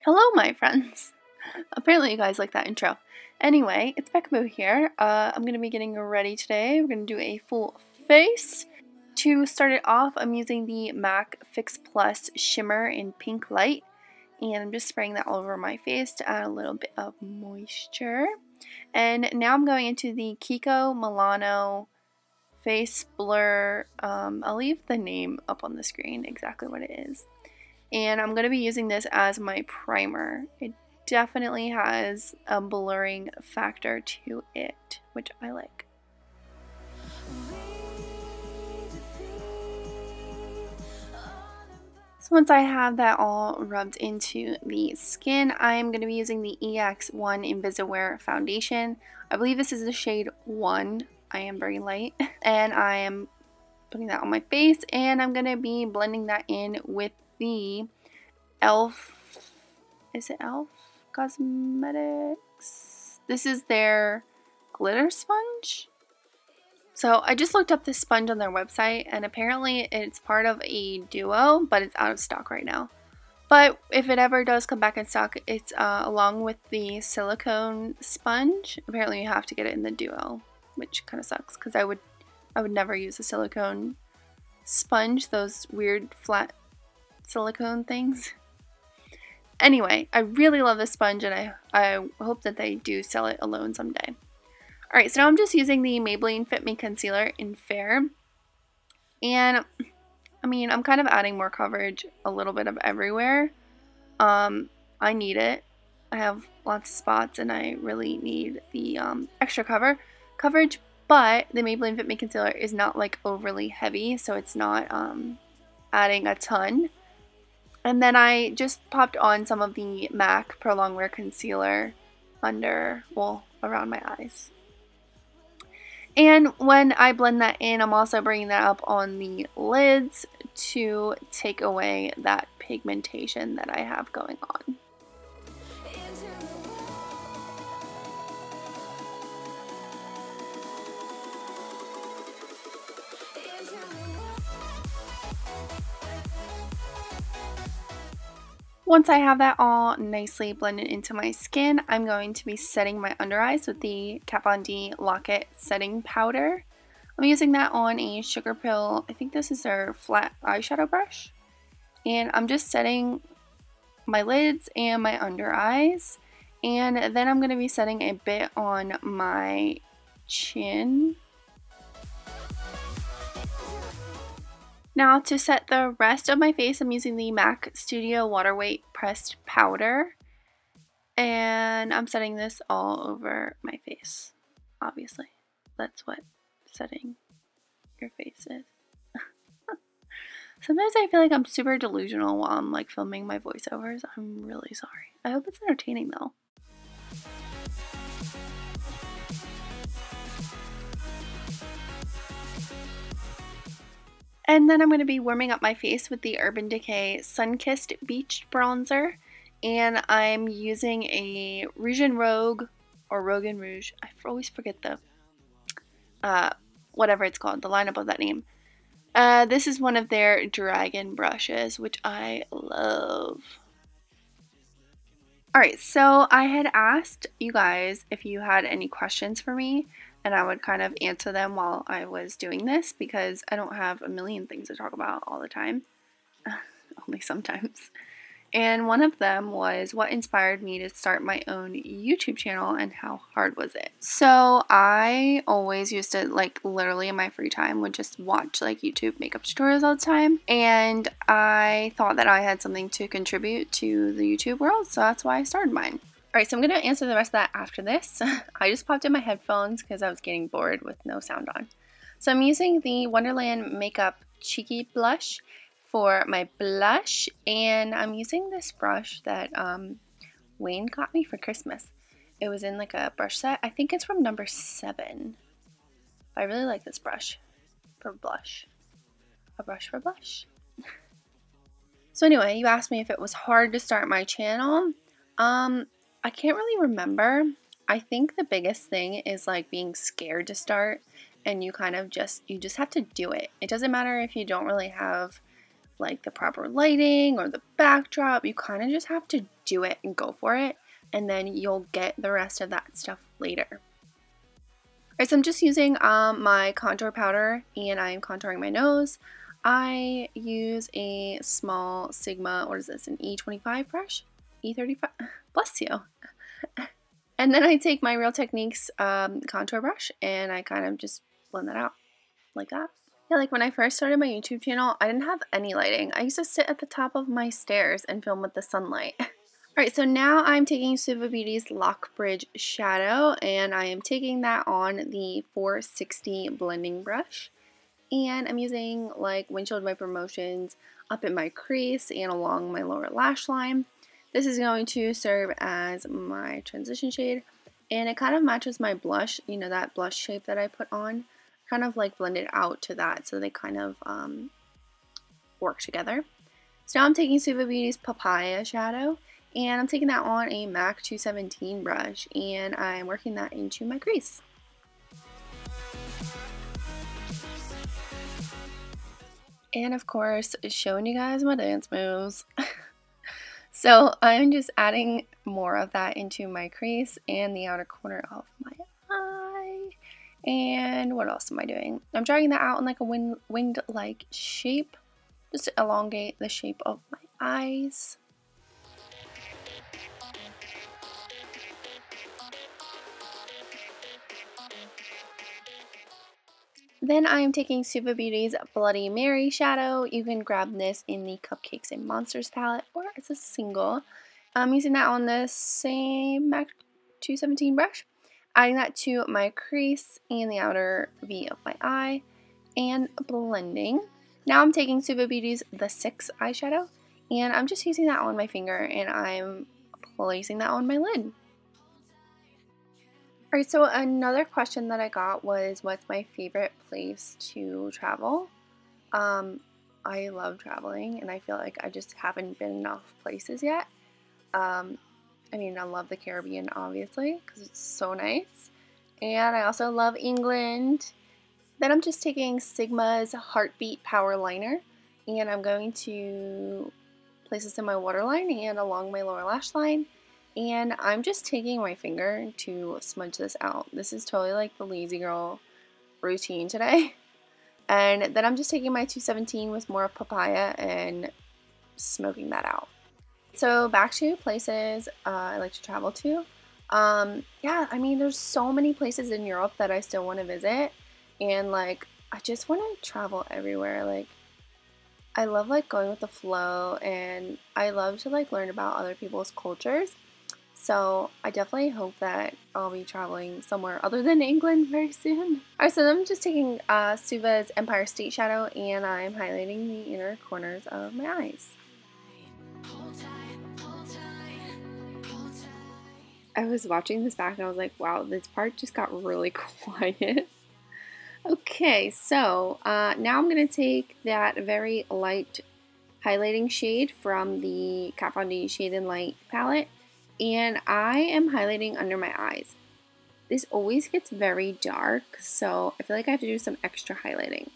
Hello, my friends. Apparently you guys like that intro. Anyway, it's Beccaboo here. I'm going to be getting ready today. We're going to do a full face. To start it off, I'm using the MAC FIX Shimmer in Pinklite. And I'm just spraying that all over my face to add a little bit of moisture. And now I'm going into the KIKO MILANO Face Blur. I'll leave the name up on the screen, exactly what it is. And I'm going to be using this as my primer. It definitely has a blurring factor to it, which I like. So once I have that all rubbed into the skin, I'm going to be using the EX1 Invisiwear Foundation. I believe this is the shade 1. I am very light. And I am putting that on my face, and I'm going to be blending that in with the is it ELF Cosmetics? This is their glitter sponge. So I just looked up this sponge on their website, and apparently it's part of a duo, but it's out of stock right now. But if it ever does come back in stock, it's along with the silicone sponge. Apparently you have to get it in the duo, which kind of sucks because I would never use a silicone sponge, those weird flat silicone things. Anyway, I really love this sponge, and I hope that they do sell it alone someday. Alright, so now I'm just using the MAYBELLINE Fit Me concealer in Fair. And, I mean, I'm kind of adding more coverage a little bit of everywhere. I need it. I have lots of spots, and I really need the extra coverage. But the MAYBELLINE Fit Me concealer is not, like, overly heavy, so it's not adding a ton. And then I just popped on some of the MAC ProLongwear concealer around my eyes. And when I blend that in, I'm also bringing that up on the lids to take away that pigmentation that I have going on. Once I have that all nicely blended into my skin, I'm going to be setting my under eyes with the Kat Von D Lock-It Setting Powder. I'm using that on a Sugar Pill, I think this is their flat eyeshadow brush. And I'm just setting my lids and my under eyes. And then I'm going to be setting a bit on my chin. Now to set the rest of my face, I'm using the MAC Studio Waterweight Pressed Powder. And I'm setting this all over my face, obviously. That's what setting your face is. Sometimes I feel like I'm super delusional while I'm like filming my voiceovers. I'm really sorry. I hope it's entertaining though. And then I'm going to be warming up my face with the Urban Decay Sunkissed Beach Bronzer. And I'm using a Rouge and Rogue, or Rogue and Rouge. I always forget the, whatever it's called, the lineup of that name. This is one of their dragon brushes, which I love. Alright, so I had asked you guys if you had any questions for me, and I would kind of answer them while I was doing this because I don't have a million things to talk about all the time. Only sometimes. And one of them was what inspired me to start my own YouTube channel and how hard was it? So I always used to, like, literally in my free time would just watch like YouTube makeup tutorials all the time. And I thought that I had something to contribute to the YouTube world, so that's why I started mine. Alright, so I'm going to answer the rest of that after this. I just popped in my headphones because I was getting bored with no sound on. So I'm using the Wonderland Makeup Cheeky Blush for my blush, and I'm using this brush that Wayne got me for Christmas. It was in like a brush set. I think it's from number 7. I really like this brush for blush. A brush for blush. So anyway, you asked me if it was hard to start my channel. I can't really remember. I think the biggest thing is like being scared to start, and you kind of just have to do it. It doesn't matter if you don't really have like the proper lighting or the backdrop. You kind of just have to do it and go for it, and then you'll get the rest of that stuff later. Alright, so I'm just using my contour powder and I'm contouring my nose. I use a small Sigma, what is this, an E25 brush? E35? Bless you. And then I take my Real Techniques contour brush and I kind of just blend that out like that. Yeah, like when I first started my YouTube channel, I didn't have any lighting. I used to sit at the top of my stairs and film with the sunlight. Alright, so now I'm taking Suva Beauty's Lock Bridge Shadow, and I am taking that on the 460 blending brush. And I'm using like windshield wiper motions up in my crease and along my lower lash line. This is going to serve as my transition shade, and it kind of matches my blush, you know, that blush shape that I put on. Kind of like blend it out to that so they kind of work together. So now I'm taking Suva Beauty's Papaya Shadow, and I'm taking that on a MAC 217 brush, and I'm working that into my crease. And of course, showing you guys my dance moves. So I'm just adding more of that into my crease and the outer corner of my eye. And what else am I doing? I'm dragging that out in like a winged-like shape, just to elongate the shape of my eyes. Then I am taking SUVA Beauty's Bloody Mary shadow. You can grab this in the Cupcakes and Monsters palette or as a single. I'm using that on the same MAC 217 brush. Adding that to my crease and the outer V of my eye and blending. Now I'm taking SUVA Beauty's The 6 eyeshadow, and I'm just using that on my finger and I'm placing that on my lid. Alright, so another question that I got was, what's my favorite place to travel? I love traveling, and I feel like I just haven't been enough places yet. I mean, I love the Caribbean, obviously, because it's so nice. And I also love England. Then I'm just taking Sigma's Heartbeat Power Liner, and I'm going to place this in my waterline and along my lower lash line. And I'm just taking my finger to smudge this out. This is totally like the lazy girl routine today. And then I'm just taking my 217 with more papaya and smoking that out. So back to places I like to travel to. Yeah, I mean, there's so many places in Europe that I still want to visit. And like, I just want to travel everywhere. Like, I love like going with the flow, and I love to like learn about other people's cultures. So I definitely hope that I'll be traveling somewhere other than England very soon. Alright, so I'm just taking SUVA's Empire State shadow, and I'm highlighting the inner corners of my eyes. I was watching this back and I was like, wow, this part just got really quiet. Okay, so now I'm going to take that very light highlighting shade from the Kat Von D Shade and Light palette, and I am highlighting under my eyes. This always gets very dark, so I feel like I have to do some extra highlighting.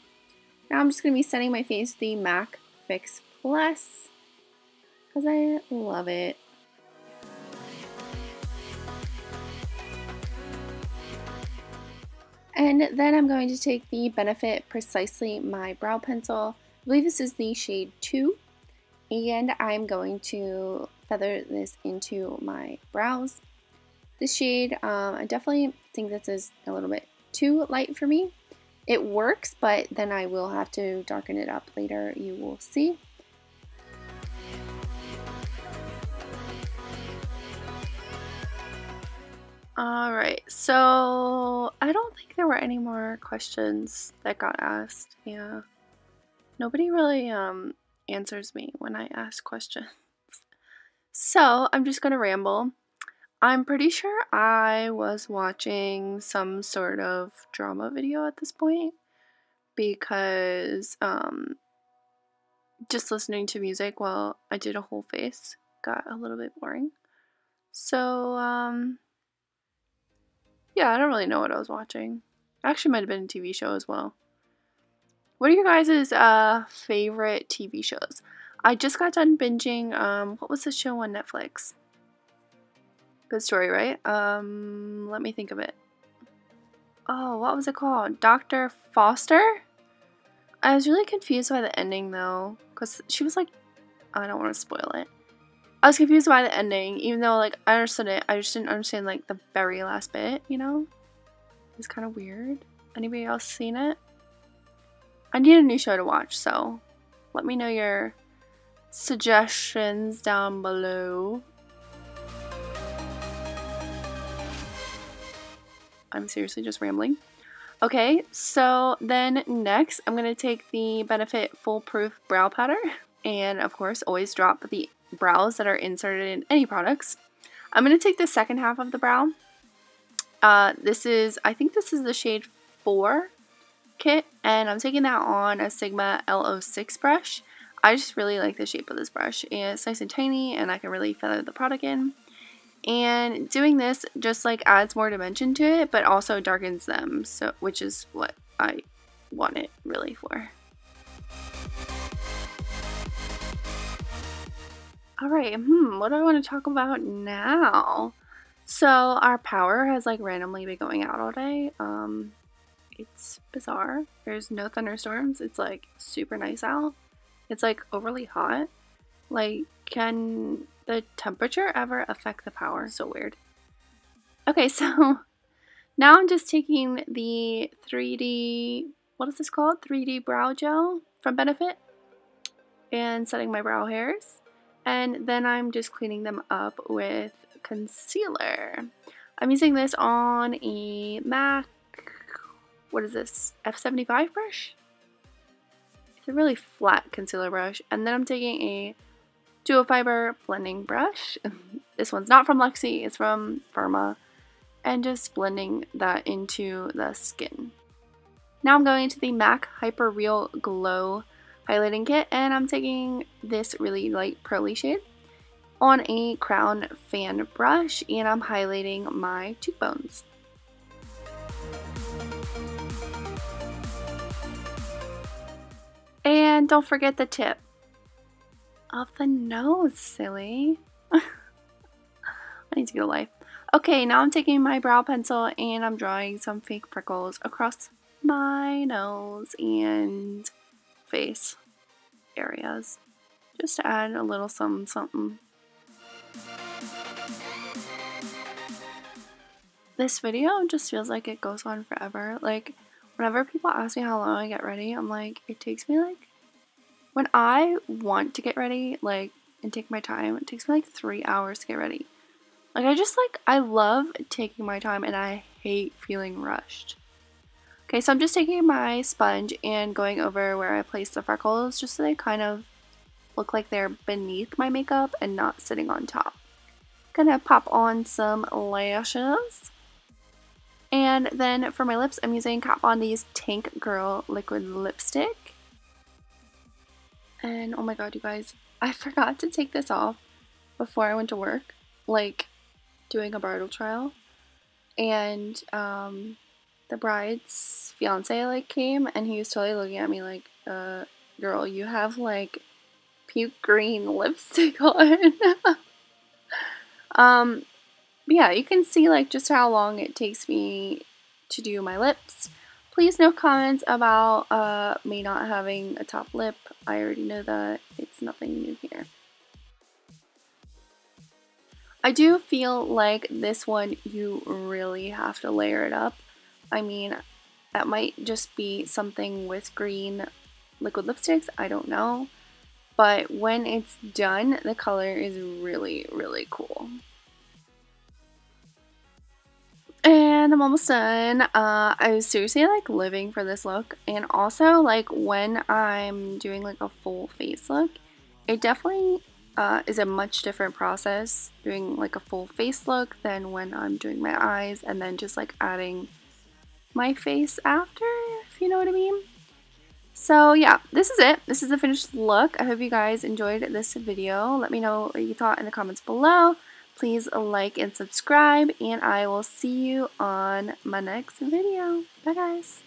Now I'm just going to be setting my face with the MAC Fix Plus, because I love it. And then I'm going to take the Benefit Precisely My Brow Pencil. I believe this is the shade 2. And I'm going to feather this into my brows. This shade, I definitely think this is a little bit too light for me. It works, but then I will have to darken it up later, you will see. Alright, so I don't think there were any more questions that got asked. Yeah, nobody really answers me when I ask questions. So I'm just gonna ramble. I'm pretty sure I was watching some sort of drama video at this point, because just listening to music while I did a whole face got a little bit boring. So yeah, I don't really know what I was watching. Actually, might have been a TV show as well. What are your guys' favorite TV shows? I just got done binging, what was the show on Netflix? Good story, right? Let me think of it. Oh, what was it called? Dr. Foster? I was really confused by the ending though, because she was like, I don't want to spoil it. I was confused by the ending, even though like I understood it. I just didn't understand like the very last bit, you know? It's kind of weird. Anybody else seen it? I need a new show to watch, so let me know your suggestions down below. I'm seriously just rambling. Okay, so then next I'm going to take the Benefit Foolproof Brow Powder. And of course, always drop the brows that are inserted in any products. I'm going to take the second half of the brow. I think this is the shade 4 kit. And I'm taking that on a Sigma L06 brush. I just really like the shape of this brush. It's nice and tiny and I can really feather the product in. And doing this just like adds more dimension to it, but also darkens them, so which is what I want it really for. Alright, what do I want to talk about now? So our power has like randomly been going out all day. It's bizarre. There's no thunderstorms. It's like super nice out. It's like overly hot. Like, can the temperature ever affect the power? So weird. Okay, so now I'm just taking the 3D, what is this called? 3D brow gel from Benefit and setting my brow hairs. And then I'm just cleaning them up with concealer. I'm using this on a MAC, what is this, F75 brush? It's a really flat concealer brush. And then I'm taking a Duo Fiber blending brush. This one's not from Luxie, it's from Firma. And just blending that into the skin. Now I'm going to the MAC Hyper Real Glow highlighting kit, and I'm taking this really light pearly shade on a crown fan brush, and I'm highlighting my cheekbones. And don't forget the tip of the nose, silly. I need to get a life. Okay, now I'm taking my brow pencil and I'm drawing some fake prickles across my nose and face areas, just to add a little something. This video just feels like it goes on forever. Like, whenever people ask me how long I get ready, I'm like, it takes me like, when I want to get ready, like, and take my time, it takes me like 3 hours to get ready. Like, I love taking my time and I hate feeling rushed. Okay, so I'm just taking my sponge and going over where I placed the freckles just so they kind of look like they're beneath my makeup and not sitting on top. Gonna pop on some lashes. And then for my lips, I'm using Kat Von D's Tank Girl liquid lipstick. And oh my god, you guys, I forgot to take this off before I went to work, like doing a bridal trial. And the bride's fiance like came and he was totally looking at me like, girl, you have like puke green lipstick on. Yeah, you can see like just how long it takes me to do my lips. Please no comments about me not having a top lip. I already know that. It's nothing new here. I do feel like this one you really have to layer it up. I mean, that might just be something with green liquid lipsticks, I don't know. But when it's done, the color is really, really cool. And I'm almost done. I was seriously like living for this look. And also like when I'm doing like a full face look, it definitely is a much different process doing like a full face look than when I'm doing my eyes and then just like adding my face after, if you know what I mean. So yeah, this is it. This is the finished look. I hope you guys enjoyed this video. Let me know what you thought in the comments below. Please like and subscribe, and I will see you on my next video. Bye guys.